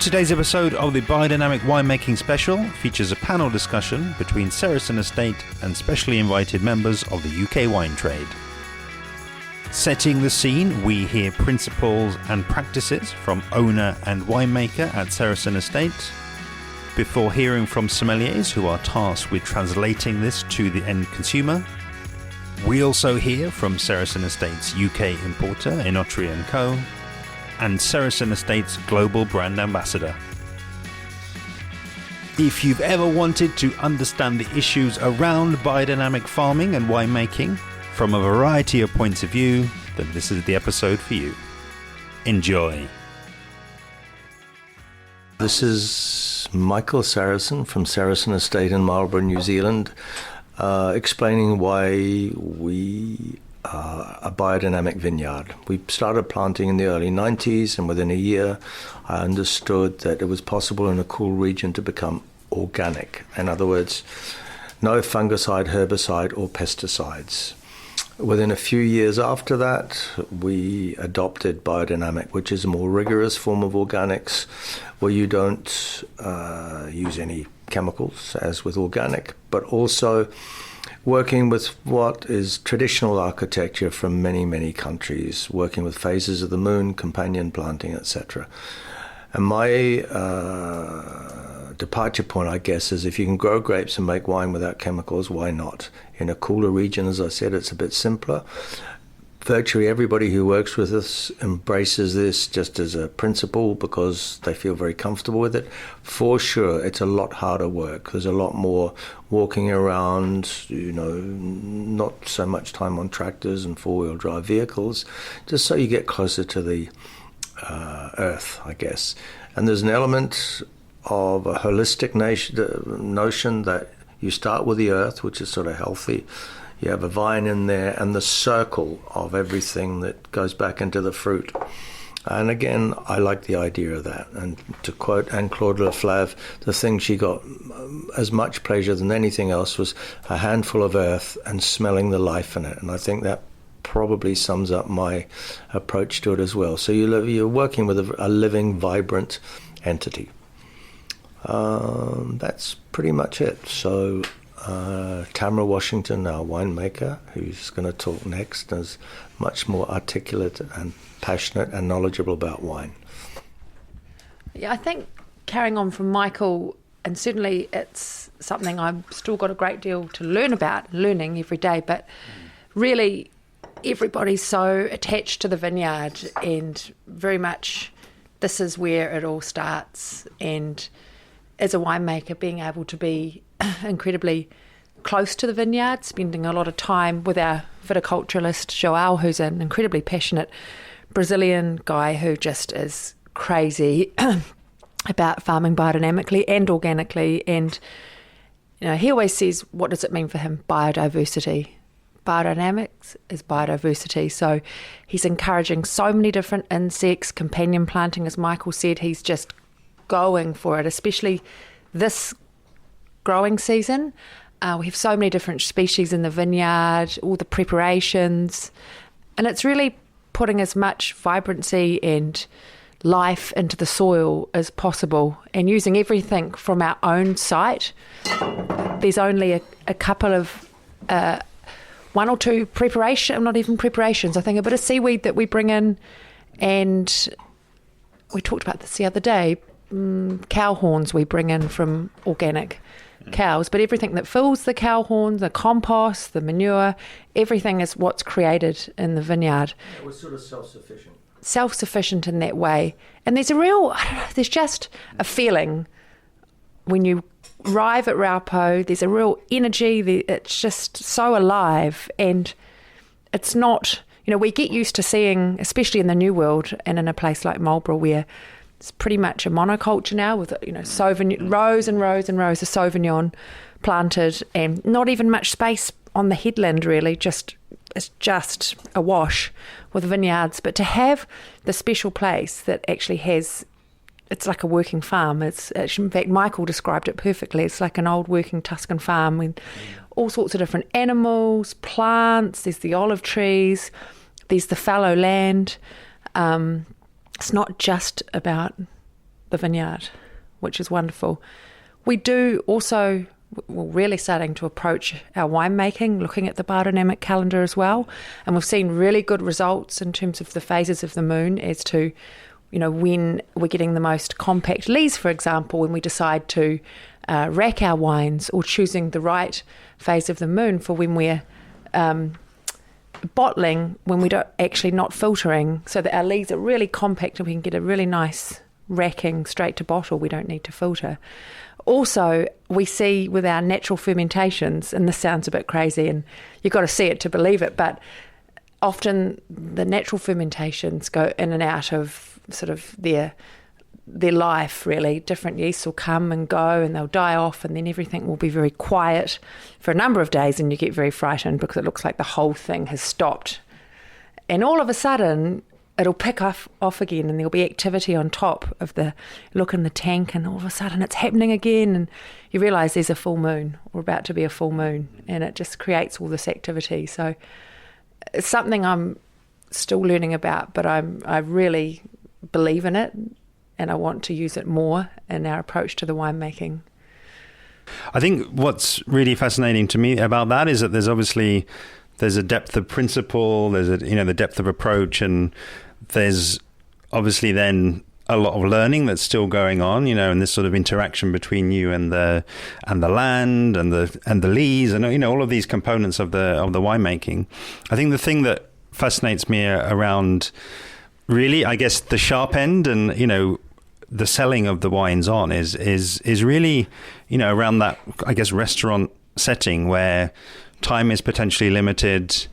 Today's episode of the Biodynamic Winemaking Special features a panel discussion between Seresin Estate and specially invited members of the UK wine trade. Setting the scene, we hear principles and practices from owner and winemaker at Seresin Estate, before hearing from sommeliers who are tasked with translating this to the end consumer. We also hear from Seresin Estate's UK importer, Enotria & Co., and Seresin Estate's global brand ambassador. If you've ever wanted to understand the issues around biodynamic farming and winemaking from a variety of points of view, then this is the episode for you. Enjoy. This is Michael Seresin from Seresin Estate in Marlborough, New Zealand, explaining why we are a biodynamic vineyard. We started planting in the early 90s, and within a year I understood that it was possible in a cool region to become organic. In other words, no fungicide, herbicide or pesticides. Within a few years after that, we adopted biodynamic, which is a more rigorous form of organics where you don't use any chemicals, as with organic, but also working with what is traditional architecture from many, many countries, working with phases of the moon, companion planting, etc. And my departure point, I guess, is if you can grow grapes and make wine without chemicals, why not? In a cooler region, as I said, it's a bit simpler. Virtually everybody who works with us embraces this just as a principle because they feel very comfortable with it. For sure, it's a lot harder work. There's a lot more walking around, not so much time on tractors and four-wheel drive vehicles, just so you get closer to the earth, I guess. And there's an element of a holistic notion that you start with the earth, which is sort of healthy. You have a vine in there and the circle of everything that goes back into the fruit. And again, I like the idea of that. And to quote Anne-Claude Laflave, the thing she got as much pleasure than anything else was a handful of earth and smelling the life in it. And I think that probably sums up my approach to it as well. So you're working with a living, vibrant entity. That's pretty much it. So Tamra Washington, our winemaker, who's going to talk next, is much more articulate and passionate and knowledgeable about wine. Yeah, I think carrying on from Michael, and certainly it's something I've still got a great deal to learn about, learning every day, but really everybody's so attached to the vineyard and very much this is where it all starts. And as a winemaker, being able to be incredibly close to the vineyard, spending a lot of time with our viticulturalist João, who's an incredibly passionate Brazilian guy who just is crazy about farming biodynamically and organically. And he always says, what does it mean for him? Biodiversity. Biodynamics is biodiversity. So he's encouraging so many different insects, companion planting, as Michael said. He's just going for it, especially this growing season. We have so many different species in the vineyard, all the preparations, and it's really putting as much vibrancy and life into the soil as possible and using everything from our own site. There's only a couple of one or two not even preparations, I think a bit of seaweed that we bring in, and we talked about this the other day, cow horns we bring in from organic cows, but everything that fills the cow horn, the compost, the manure, everything is what's created in the vineyard. It was sort of self-sufficient. Self-sufficient in that way. And there's there's just a feeling when you arrive at Raupo, there's a real energy, it's just so alive, and it's not, we get used to seeing, especially in the New World and in a place like Marlborough where it's pretty much a monoculture now with, Sauvignon, rows and rows and rows of Sauvignon planted and not even much space on the headland really, it's just awash with vineyards. But to have the special place that actually has, it's like a working farm. In fact, Michael described it perfectly. It's like an old working Tuscan farm with all sorts of different animals, plants, there's the olive trees, there's the fallow land. It's not just about the vineyard, which is wonderful. We do also, we're really starting to approach our winemaking, looking at the biodynamic calendar as well. And we've seen really good results in terms of the phases of the moon as to, when we're getting the most compact lees, for example, when we decide to rack our wines, or choosing the right phase of the moon for when we're bottling, when we don't actually not filtering, so that our lees are really compact and we can get a really nice racking straight to bottle. We don't need to filter. Also, we see with our natural fermentations, and this sounds a bit crazy and you've got to see it to believe it, but often the natural fermentations go in and out of sort of their life, really. Different yeasts will come and go and they'll die off, and then everything will be very quiet for a number of days, and you get very frightened because it looks like the whole thing has stopped. And all of a sudden, it'll pick off again, and there'll be activity on top of the look in the tank, and all of a sudden it's happening again, and you realise there's a full moon, or about to be a full moon, and it just creates all this activity. So it's something I'm still learning about, but I really believe in it, and I want to use it more in our approach to the winemaking. I think what's really fascinating to me about that is that there's a depth of principle, there's the depth of approach, and there's obviously then a lot of learning that's still going on, and this sort of interaction between you and the land and the lees, and all of these components of the winemaking. I think the thing that fascinates me around, really, I guess, the sharp end and the selling of the wines on is really around that, I guess, restaurant setting where time is potentially limited,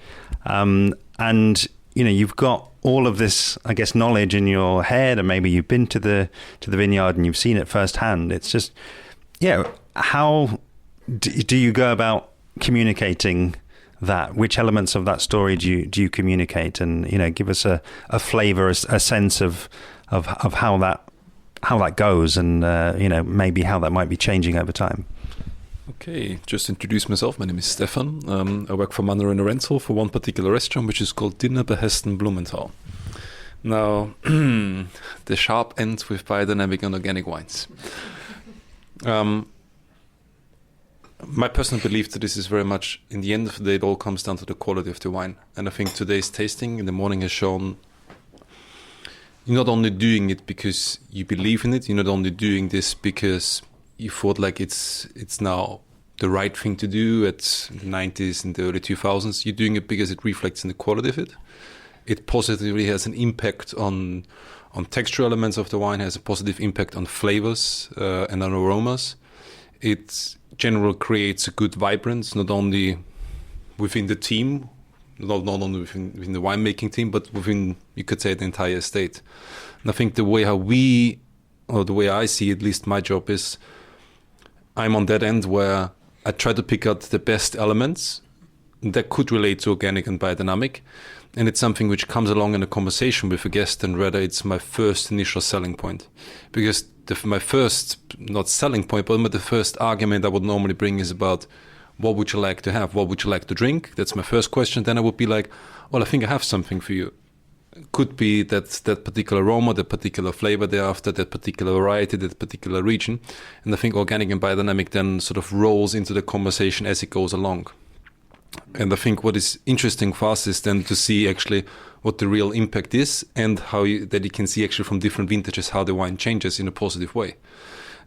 and you've got all of this, I guess, knowledge in your head, and maybe you've been to the vineyard and you've seen it firsthand. It's just, how do you go about communicating that? Which elements of that story do you communicate, and give us a flavour, a sense of how that goes, and maybe how that might be changing over time. Okay, just introduce myself. My name is Stefan. I work for Mandarin Oriental for one particular restaurant, which is called Dinner Behesten Blumenthal. Now, the sharp end with biodynamic and organic wines. My personal belief that this is very much, in the end of the day, it all comes down to the quality of the wine. And I think today's tasting in the morning has shown you're not only doing it because you believe in it, you're not only doing this because you thought like it's now the right thing to do at the 90s and the early 2000s. You're doing it because it reflects in the quality of it. It positively has an impact on texture elements of the wine, has a positive impact on flavors and on aromas. It generally creates a good vibrance, not only within the team, not only within the winemaking team, but within, you could say, the entire estate. And I think the way I see at least my job is, I'm on that end where I try to pick out the best elements that could relate to organic and biodynamic. And it's something which comes along in a conversation with a guest, and rather it's my first initial selling point. Because my first, not selling point, but the first argument I would normally bring is about, what would you like to have? What would you like to drink? That's my first question. Then I would be like, well, I think I have something for you. Could be that particular aroma, that particular flavor thereafter, that particular variety, that particular region. And I think organic and biodynamic then sort of rolls into the conversation as it goes along. And I think what is interesting for us is then to see actually what the real impact is, and that you can see actually from different vintages how the wine changes in a positive way.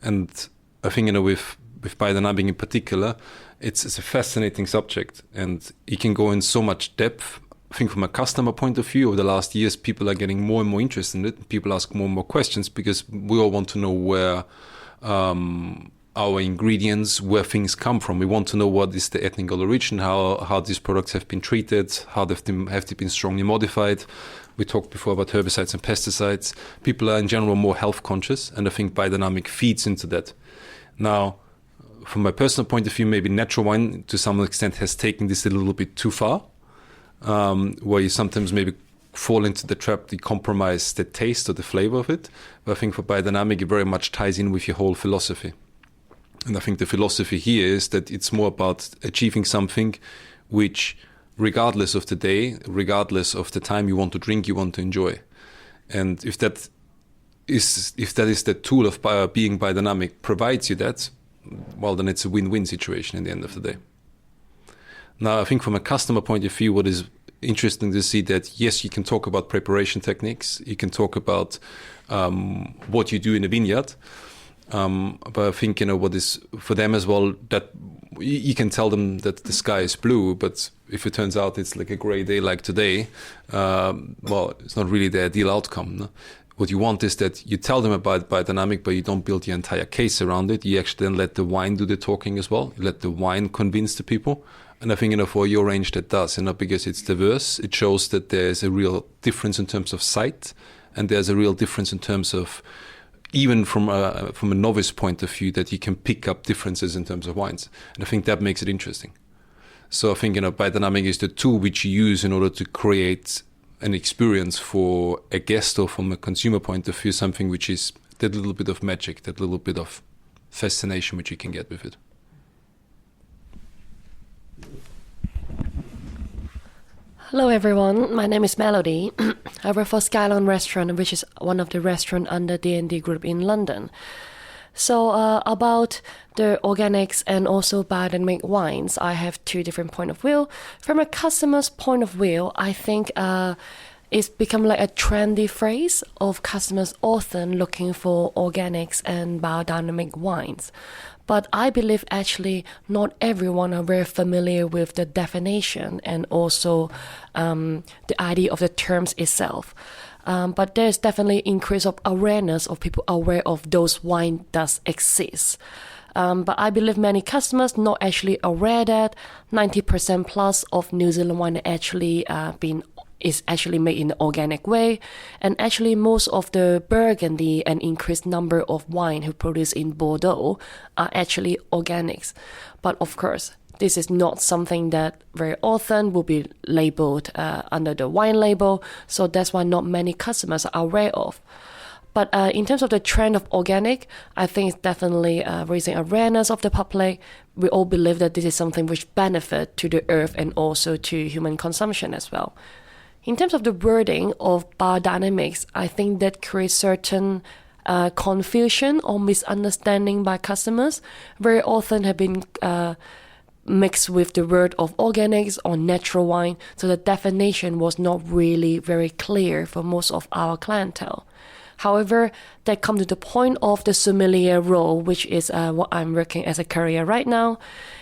And I think, with biodynamic in particular, it's a fascinating subject, and you can go in so much depth. I think from a customer point of view, over the last years, people are getting more and more interested in it. People ask more and more questions because we all want to know where our ingredients, where things come from. We want to know what is the ethnical origin, how these products have been treated, how have they been strongly modified. We talked before about herbicides and pesticides. People are in general more health conscious, and I think biodynamic feeds into that. Now, from my personal point of view, maybe natural wine to some extent has taken this a little bit too far. Where you sometimes maybe fall into the trap to compromise the taste or the flavor of it. But I think for biodynamic, it very much ties in with your whole philosophy. And I think the philosophy here is that it's more about achieving something which, regardless of the day, regardless of the time you want to drink, you want to enjoy. And if that if that is the tool of being biodynamic provides you that, well, then it's a win-win situation in the end of the day. Now, I think from a customer point of view, what is interesting to see that, yes, you can talk about preparation techniques, you can talk about what you do in a vineyard, but I think, what is for them as well, that you can tell them that the sky is blue, but if it turns out it's like a grey day like today, well, it's not really the ideal outcome. No? What you want is that you tell them about biodynamic, but you don't build the entire case around it. You actually then let the wine do the talking as well. You let the wine convince the people. And I think, for your range that does, because it's diverse, it shows that there's a real difference in terms of sight, and there's a real difference in terms of, even from a novice point of view, that you can pick up differences in terms of wines. And I think that makes it interesting. So I think, biodynamic is the tool which you use in order to create an experience for a guest, or from a consumer point of view, something which is that little bit of magic, that little bit of fascination which you can get with it. Hello everyone, my name is Melody. I work for Skyline Restaurant, which is one of the restaurants under D&D Group in London. So about the organics and also biodynamic wines, I have two different point of view. From a customer's point of view, I think it's become like a trendy phrase of customers often looking for organics and biodynamic wines. But I believe actually not everyone are very familiar with the definition and also the idea of the terms itself. But there's definitely increase of awareness of people aware of those wine does exist. But I believe many customers not actually aware that 90% plus of New Zealand wine actually is actually made in an organic way, and actually most of the Burgundy and increased number of wine who produce in Bordeaux are actually organics. But of course, this is not something that very often will be labeled under the wine label, so that's why not many customers are aware of. But in terms of the trend of organic, I think it's definitely raising awareness of the public. We all believe that this is something which benefit to the earth and also to human consumption as well. In terms of the wording of biodynamics, I think that creates certain confusion or misunderstanding by customers. Very often have been mixed with the word of organics or natural wine, so the definition was not really very clear for most of our clientele. However, that comes to the point of the sommelier role, which is what I'm working as a career right now.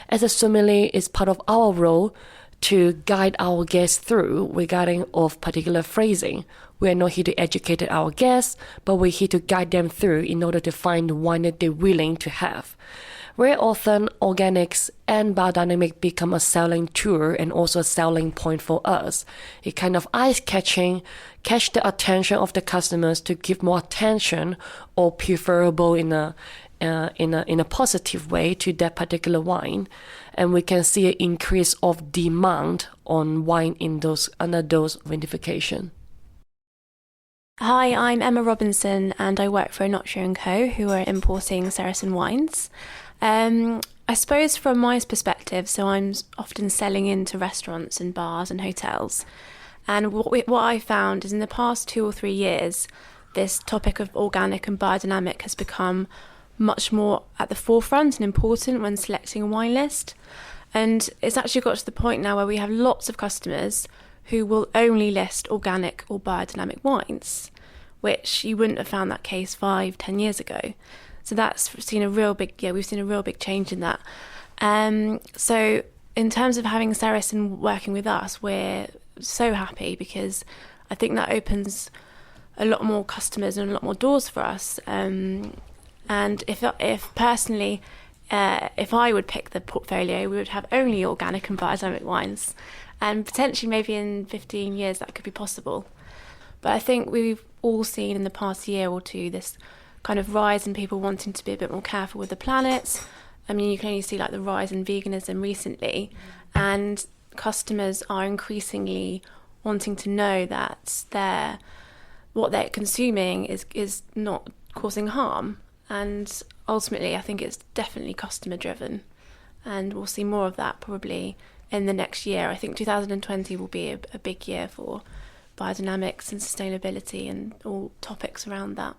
As a sommelier, is part of our role to guide our guests through regarding of particular phrasing. We are not here to educate our guests, but we're here to guide them through in order to find the wine that they're willing to have. Very often, organics and biodynamic become a selling tool and also a selling point for us. It kind of eye-catching, catch the attention of the customers to give more attention or preferable in a positive way to that particular wine, and we can see an increase of demand on wine in those under those vinification. Hi, I'm Emma Robinson and I work for Enotria & Co, who are importing Seresin wines. I suppose from my perspective, so I'm often selling into restaurants and bars and hotels, and what I found is in the past 2 or 3 years, this topic of organic and biodynamic has become much more at the forefront and important when selecting a wine list. And it's actually got to the point now where we have lots of customers who will only list organic or biodynamic wines, which you wouldn't have found that case 5-10 years ago. So that's seen a real big, we've seen a real big change in that. So in terms of having Seresin working with us, we're so happy because I think that opens a lot more customers and a lot more doors for us. And if personally, if I would pick the portfolio, we would have only organic and biodynamic wines, and potentially maybe in 15 years that could be possible. But I think we've all seen in the past year or two this kind of rise in people wanting to be a bit more careful with the planet. I mean, you can only see like the rise in veganism recently, and customers are increasingly wanting to know that what they're consuming is not causing harm. And ultimately, I think it's definitely customer driven, and we'll see more of that probably in the next year. I think 2020 will be a big year for biodynamics and sustainability and all topics around that.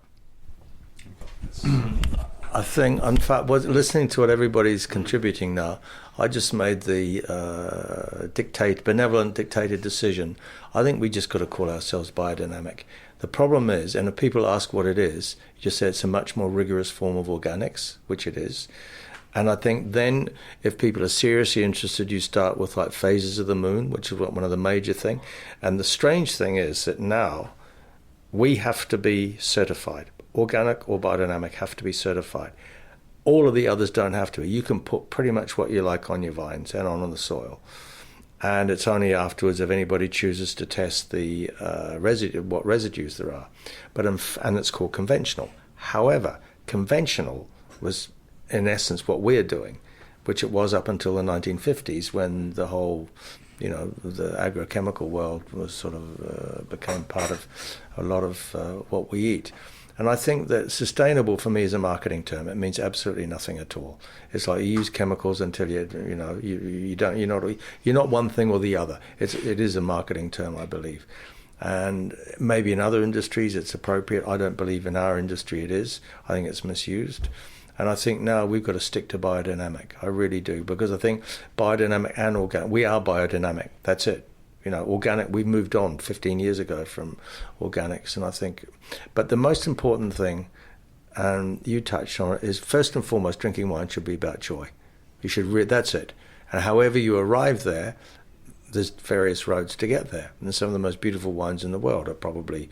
I think, in fact, listening to what everybody's contributing now, I just made the benevolent dictated decision. I think we just got to call ourselves biodynamic. The problem is, and if people ask what it is, you just say it's a much more rigorous form of organics, which it is. And I think then if people are seriously interested, you start with like phases of the moon, which is one of the major things. And the strange thing is that now we have to be certified. Organic or biodynamic have to be certified. All of the others don't have to. You can put pretty much what you like on your vines and on the soil. And it's only afterwards if anybody chooses to test the what residues there are. And it's called conventional. However, conventional was in essence what we're doing, which it was up until the 1950s when the whole, the agrochemical world was sort of became part of a lot of what we eat. And I think that sustainable for me is a marketing term. It means absolutely nothing at all. It's like you use chemicals until you're not one thing or the other. It is a marketing term, I believe. And maybe in other industries it's appropriate. I don't believe in our industry it is. I think it's misused. And I think now we've got to stick to biodynamic. I really do, because I think biodynamic and organic, we are biodynamic. That's it. Organic, we moved on 15 years ago from organics. And I think, but the most important thing, and you touched on it, is first and foremost, drinking wine should be about joy. You should, that's it. And however you arrive there, there's various roads to get there. And some of the most beautiful wines in the world are probably,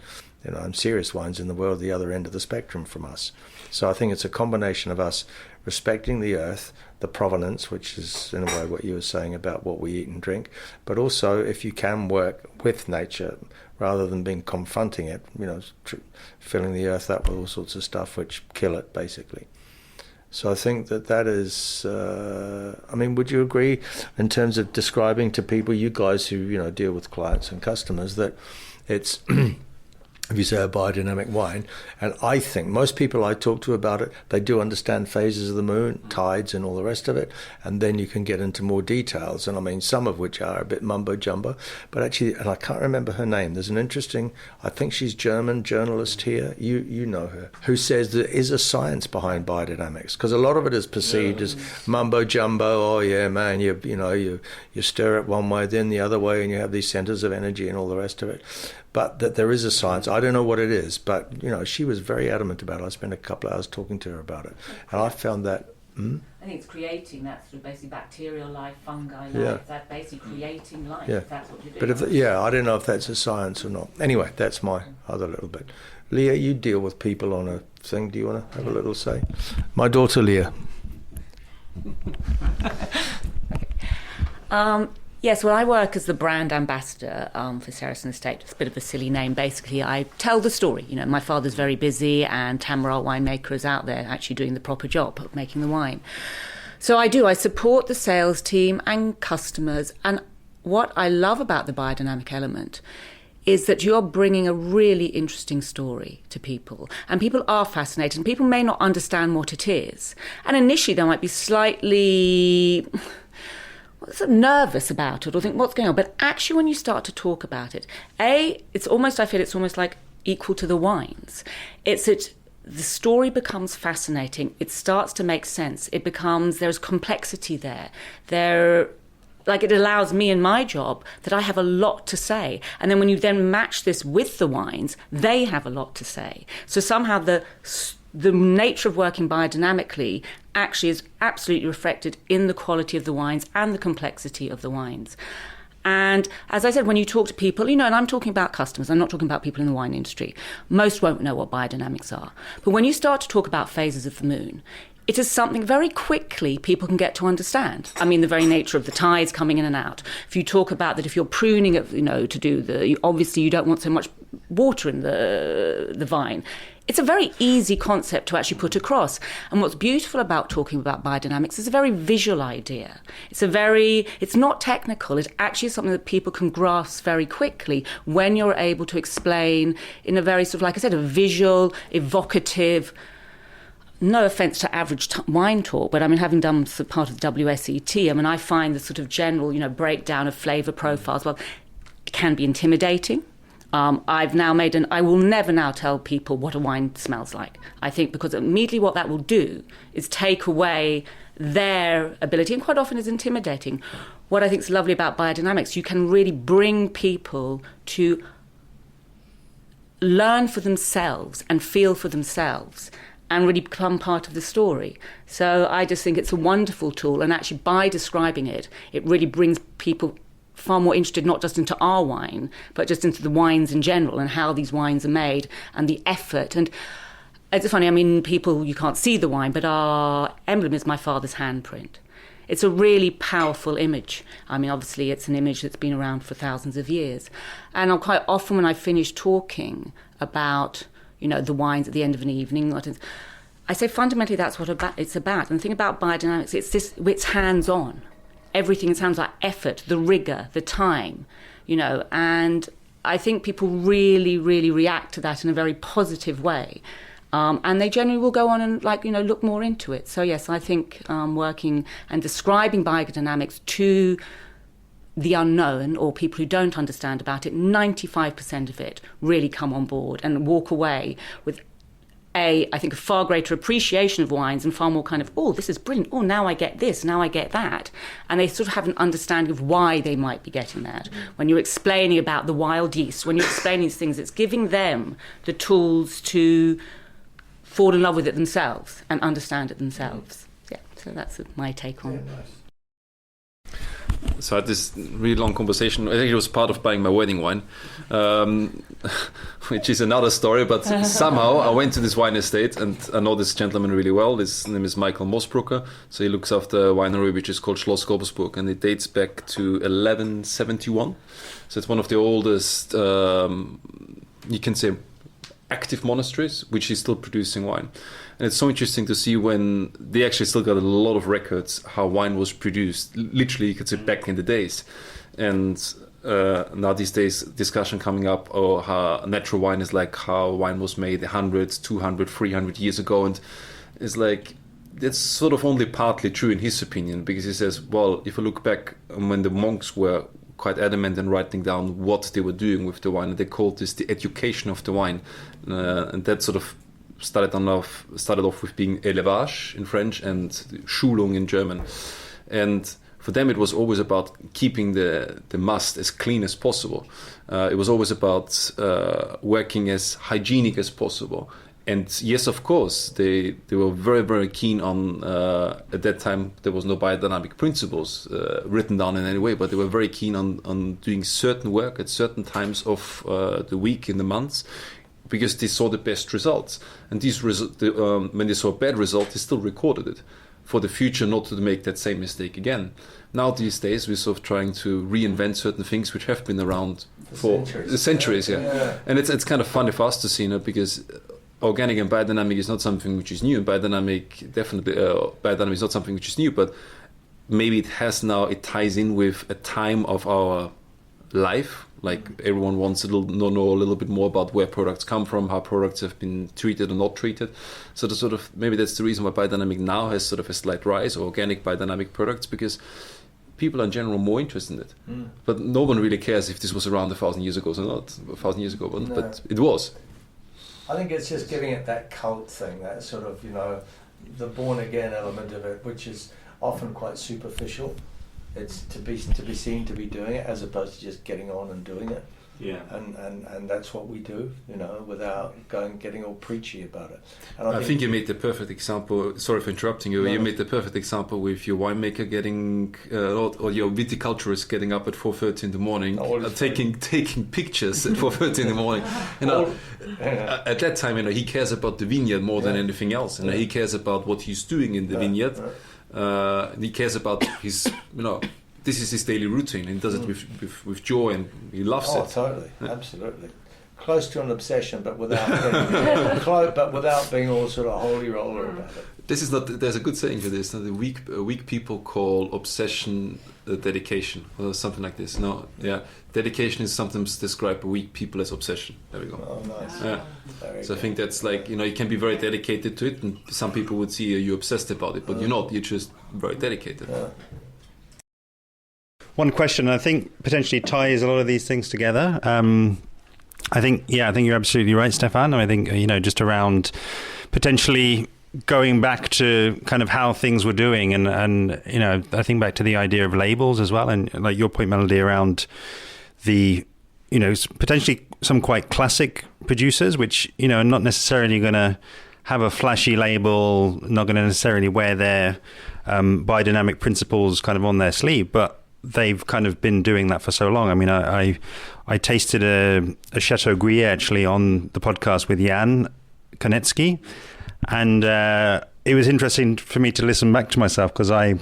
serious wines in the world, the other end of the spectrum from us. So I think it's a combination of us respecting the earth, the provenance, which is in a way what you were saying about what we eat and drink, but also if you can work with nature rather than being confronting it, filling the earth up with all sorts of stuff which kill it basically. So I think that is, would you agree in terms of describing to people, you guys who deal with clients and customers, that it's if you say a biodynamic wine, and I think most people I talk to about it, they do understand phases of the moon, tides and all the rest of it, and then you can get into more details, and some of which are a bit mumbo-jumbo, but actually, and I can't remember her name, there's an interesting, I think she's German journalist here, you know her, who says there is a science behind biodynamics, because a lot of it is perceived as mumbo-jumbo, oh yeah man, you stir it one way, then the other way, and you have these centers of energy and all the rest of it. But that there is a science. I don't know what it is, but she was very adamant about it. I spent a couple of hours talking to her about it, and I found that. I think it's creating that sort of basically bacterial life, fungi life. That basically creating life. Yeah. That's what you're doing. But I don't know if that's a science or not. Anyway, that's my other little bit. Leah, you deal with people on a thing. Do you want to have a little say? My daughter Leah. Yes, well, I work as the brand ambassador for Seresin Estate. It's a bit of a silly name. Basically, I tell the story. My father's very busy, and Tamra, our winemaker, is out there actually doing the proper job of making the wine. So I support the sales team and customers. And what I love about the biodynamic element is that you're bringing a really interesting story to people. And people are fascinated, and people may not understand what it is. And initially, they might be slightly sort of nervous about it or think what's going on, but actually when you start to talk about it, I feel it's almost like equal to the wines. It's that the story becomes fascinating, it starts to make sense, there's complexity there, it allows me in my job that I have a lot to say. And then when you then match this with the wines, they have a lot to say. So somehow the nature of working biodynamically actually is absolutely reflected in the quality of the wines and the complexity of the wines. And as I said, when you talk to people, and I'm talking about customers, I'm not talking about people in the wine industry. Most won't know what biodynamics are. But when you start to talk about phases of the moon, it is something very quickly people can get to understand. The very nature of the tides coming in and out. If you talk about that, if you're pruning it, obviously you don't want so much water in the vine. It's a very easy concept to actually put across. And what's beautiful about talking about biodynamics is a very visual idea. It's not technical. It actually is something that people can grasp very quickly when you're able to explain in a very sort of, like I said, a visual, evocative, no offence to average wine talk, but having done part of the WSET, I find the sort of general, breakdown of flavour profiles, it can be intimidating. I've now I will never now tell people what a wine smells like. I think because immediately what that will do is take away their ability, and quite often is intimidating. What I think is lovely about biodynamics, you can really bring people to learn for themselves and feel for themselves and really become part of the story. So I just think it's a wonderful tool, and actually by describing it, it really brings people far more interested not just into our wine, but just into the wines in general and how these wines are made and the effort. And it's funny, I mean, people, you can't see the wine, but our emblem is my father's handprint. It's a really powerful image. I mean, obviously, it's an image that's been around for thousands of years. And quite often when I finish talking about, you know, the wines at the end of an evening, I say fundamentally that's what it's about. And the thing about biodynamics, it's hands-on. Everything sounds like effort, the rigor, the time, you know, and I think people really, really react to that in a very positive way. And they generally will go on and, like, you know, look more into it. So yes, I think working and describing biodynamics to the unknown or people who don't understand about it, 95% of it really come on board and walk away with I think a far greater appreciation of wines and far more kind of, oh, this is brilliant. Oh, now I get this, now I get that. And they sort of have an understanding of why they might be getting that. When you're explaining about the wild yeast, when you're explaining these things, it's giving them the tools to fall in love with it themselves and understand it themselves. Yeah, so that's my take on it. So I had this really long conversation. I think it was part of buying my wedding wine, which is another story. But somehow I went to this wine estate, and I know this gentleman really well. His name is Michael Mosbrucker. So he looks after a winery which is called Schloss Gobelsburg, and it dates back to 1171. So it's one of the oldest, you can say, active monasteries, which is still producing wine. And it's so interesting to see when they actually still got a lot of records how wine was produced, literally you could say back in the days. And now these days discussion coming up or how natural wine is like how wine was made 100, 200, 300 years ago. And it's like, that's sort of only partly true in his opinion, because he says, well, if you look back when the monks were quite adamant in writing down what they were doing with the wine, and they called this the education of the wine. And that sort of started off with being élevage in French and Schulung in German. And for them it was always about keeping the must as clean as possible. It was always about working as hygienic as possible. And yes, of course, they were very, very keen on, at that time, there was no biodynamic principles written down in any way, but they were very keen on doing certain work at certain times of the week, in the months, because they saw the best results. And these when they saw a bad result, they still recorded it for the future, not to make that same mistake again. Now these days, we're sort of trying to reinvent certain things which have been around for centuries. Yeah. And it's kind of funny for us to see, you know, because organic and biodynamic is not something which is new, and biodynamic is not something which is new, but maybe it ties in with a time of our life. Like everyone wants to know a little bit more about where products come from, how products have been treated or not treated. So maybe that's the reason why biodynamic now has sort of a slight rise, or organic biodynamic products, because people are in general more interested in it. But no one really cares if this was around 1,000 years ago or not. 1,000 years ago, but it was. I think it's just giving it that cult thing, that sort of, you know, the born again element of it, which is often quite superficial. It's to be seen to be doing it, as opposed to just getting on and doing it. Yeah. And that's what we do, you know, without getting all preachy about it. And I think you made the perfect example. Sorry for interrupting you. No. You made the perfect example with your winemaker getting, or your viticulturist getting up at 4:30 in the morning, taking pictures at 4:30 in the morning. You know, at that time, you know, he cares about the vineyard more than anything else. And he cares about what he's doing in the vineyard. He cares about his, you know, this is his daily routine, and he does it with joy, and he loves it. Oh, totally, absolutely. Close to an obsession, but without being all sort of holy roller about it. This is not. There's a good saying for this. The weak people call obsession dedication, or something like this. No, yeah, dedication is sometimes described weak people as obsession. There we go. Oh, nice. Yeah. So I think that's like, you know, you can be very dedicated to it, and some people would see you're obsessed about it, but you're not. You're just very dedicated. Yeah. One question, I think, potentially ties a lot of these things together. I think you're absolutely right, Stefan. I think, just around potentially going back to kind of how things were doing, and I think back to the idea of labels as well, and like your point, Melody, around the, potentially some quite classic producers, which, are not necessarily going to have a flashy label, not going to necessarily wear their biodynamic principles kind of on their sleeve, but they've kind of been doing that for so long. I mean, I tasted a Chateau Gruyere actually on the podcast with Jan Konetsky, and it was interesting for me to listen back to myself, because I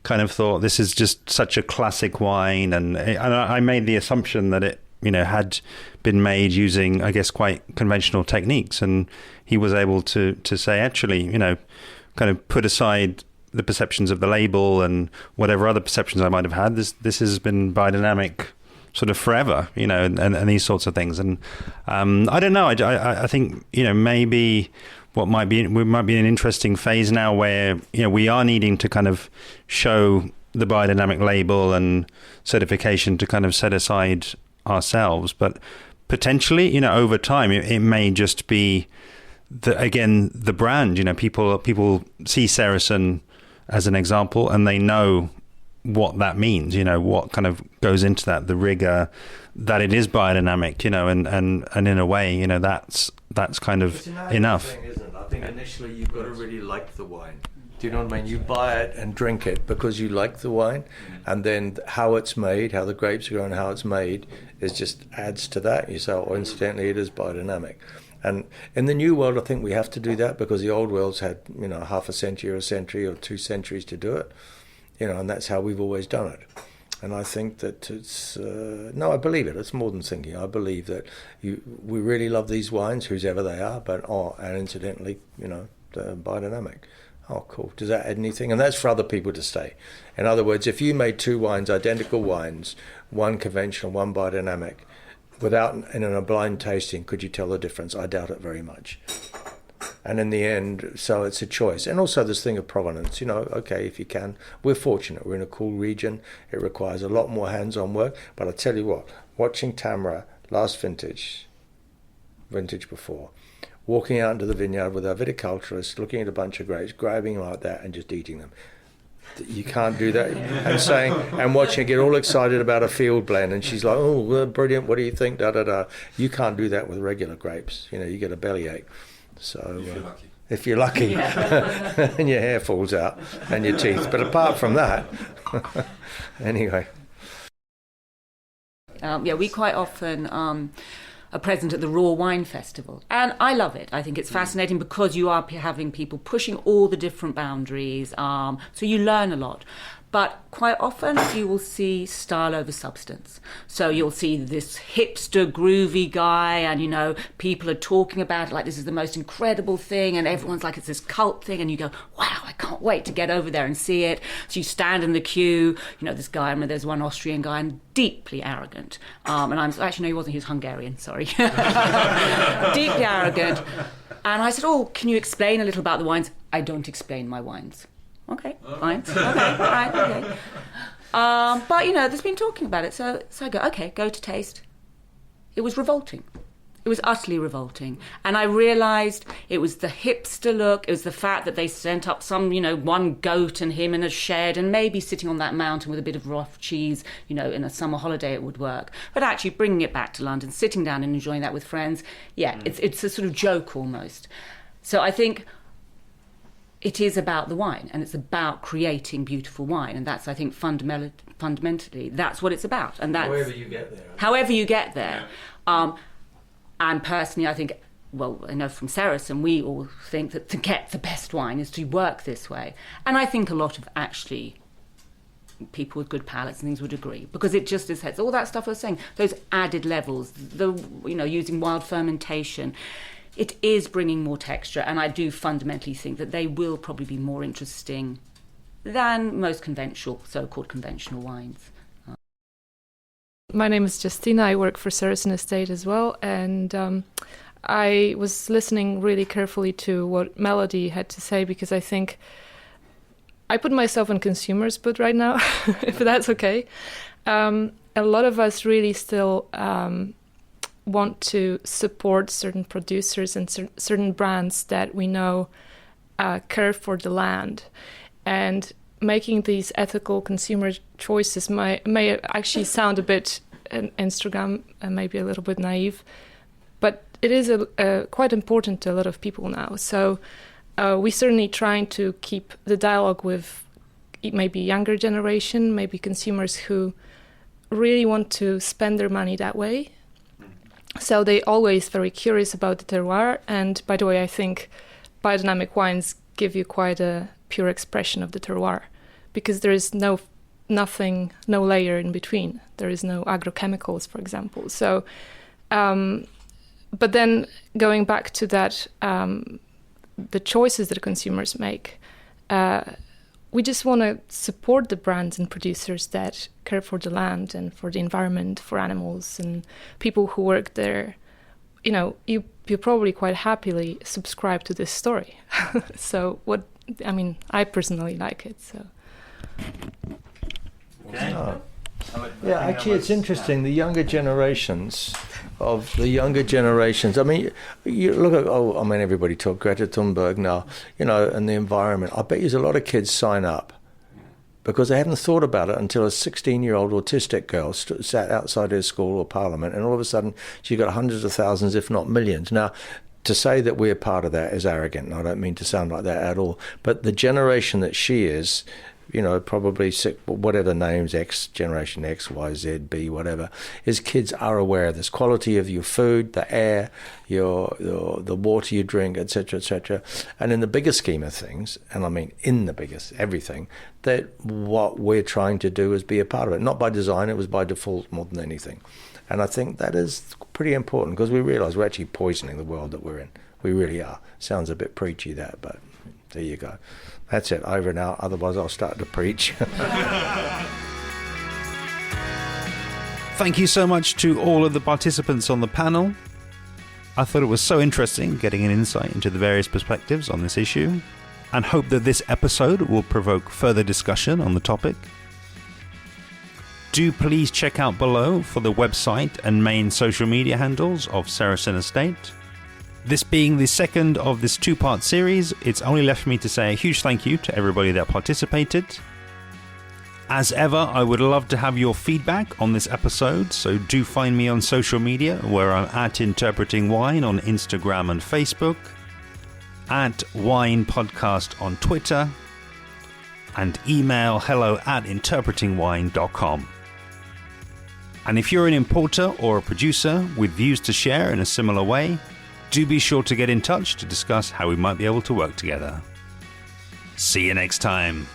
kind of thought this is just such a classic wine, and I made the assumption that it had been made using, I guess, quite conventional techniques, and he was able to say, actually, kind of put aside the perceptions of the label and whatever other perceptions I might have had. This has been biodynamic sort of forever, and these sorts of things. And I don't know. I think maybe we might be in an interesting phase now where we are needing to kind of show the biodynamic label and certification to kind of set aside ourselves, but potentially over time it may just be the brand. People see Seresin as an example, and they know what that means, what kind of goes into that, the rigor, that it is biodynamic, and in a way, that's kind of enough. Thing, isn't it? I think initially you've got to really like the wine. Do you know what I mean? You buy it and drink it because you like the wine, and then how it's made, how the grapes are grown, how it's made, is just adds to that. You say, oh, incidentally, it is biodynamic. And in the new world, I think we have to do that, because the old world's had, half a century or a century or 2 centuries to do it, and that's how we've always done it. And I think that it's, I believe it. It's more than thinking. I believe that we really love these wines, whoever they are, and incidentally, they're biodynamic. Oh, cool. Does that add anything? And that's for other people to say. In other words, if you made 2 wines, identical wines, one conventional, one biodynamic, in a blind tasting, could you tell the difference? I doubt it very much. And in the end, so it's a choice. And also this thing of provenance, okay, if you can. We're fortunate. We're in a cool region. It requires a lot more hands-on work. But I tell you what, watching Tamra last vintage before, walking out into the vineyard with our viticulturist, looking at a bunch of grapes, grabbing them like that and just eating them. You can't do that. And watching her get all excited about a field blend, and she's like, oh, well, brilliant, what do you think, da-da-da. You can't do that with regular grapes. You get a bellyache. So if you're lucky, and your hair falls out and your teeth. But apart from that, anyway. We quite often are present at the Raw Wine Festival, and I love it. I think it's fascinating because you are having people pushing all the different boundaries, so you learn a lot. But quite often you will see style over substance. So you'll see this hipster groovy guy, and people are talking about it like this is the most incredible thing, and everyone's like it's this cult thing, and you go, wow, I can't wait to get over there and see it. So you stand in the queue, this guy, I remember there's one Austrian guy, and deeply arrogant. And I'm actually, no, he wasn't, he was Hungarian, sorry. Deeply arrogant. And I said, oh, can you explain a little about the wines? I don't explain my wines. Okay, fine. Okay, all right, okay. But, there's been talking about it, so I go, okay, go to taste. It was revolting. It was utterly revolting. And I realised it was the hipster look, it was the fact that they sent up some, one goat and him in a shed, and maybe sitting on that mountain with a bit of rough cheese, in a summer holiday it would work. But actually bringing it back to London, sitting down and enjoying that with friends, it's a sort of joke almost. So I think it is about the wine, and it's about creating beautiful wine, and that's, I think, fundamentally, that's what it's about. And that's however you get there. However you get there. Yeah. And personally, I think, well, I know from Seresin, we all think that to get the best wine is to work this way. And I think a lot of actually people with good palates and things would agree, because it just is, all that stuff I was saying, those added levels, using wild fermentation, it is bringing more texture, and I do fundamentally think that they will probably be more interesting than most so-called conventional wines. My name is Justyna. I work for Seresin Estate as well, and I was listening really carefully to what Melody had to say, because I think I put myself in consumer's boot right now, if that's okay. A lot of us really still want to support certain producers and certain brands that we know care for the land. And making these ethical consumer choices may actually sound a bit Instagram and maybe a little bit naive, but it is quite important to a lot of people now. So we certainly trying to keep the dialogue with maybe younger generation, maybe consumers who really want to spend their money that way. So they always very curious about the terroir. And by the way, I think biodynamic wines give you quite a pure expression of the terroir, because there is no layer in between. There is no agrochemicals, for example. So, but then going back to that, the choices that consumers make, we just want to support the brands and producers that care for the land and for the environment, for animals and people who work there. You know, you probably quite happily subscribe to this story. So I personally like it. So. Okay. Yeah, actually, it's interesting. The younger generations. I mean, you look at. Everybody talk Greta Thunberg now. And the environment. I bet there's a lot of kids sign up because they hadn't thought about it until a 16-year-old autistic girl sat outside her school or parliament, and all of a sudden she got hundreds of thousands, if not millions. Now, to say that we're part of that is arrogant, and I don't mean to sound like that at all. But the generation that she is. Probably whatever names, X, Generation X, Y, Z, B, whatever, is kids are aware of this quality of your food, the air, the water you drink, etc., etc. And in the bigger scheme of things, and I mean in the biggest everything, that what we're trying to do is be a part of it. Not by design, it was by default more than anything. And I think that is pretty important because we realise we're actually poisoning the world that we're in. We really are. Sounds a bit preachy, that, but there you go. That's it, over and out, otherwise I'll start to preach. Thank you so much to all of the participants on the panel. I thought it was so interesting getting an insight into the various perspectives on this issue, and hope that this episode will provoke further discussion on the topic. Do please check out below for the website and main social media handles of Seresin Estate. This being the second of this two-part series, it's only left for me to say a huge thank you to everybody that participated. As ever, I would love to have your feedback on this episode, so do find me on social media, where I'm at Interpreting Wine on Instagram and Facebook, at Wine Podcast on Twitter, and email hello@interpretingwine.com. And if you're an importer or a producer with views to share in a similar way, do be sure to get in touch to discuss how we might be able to work together. See you next time.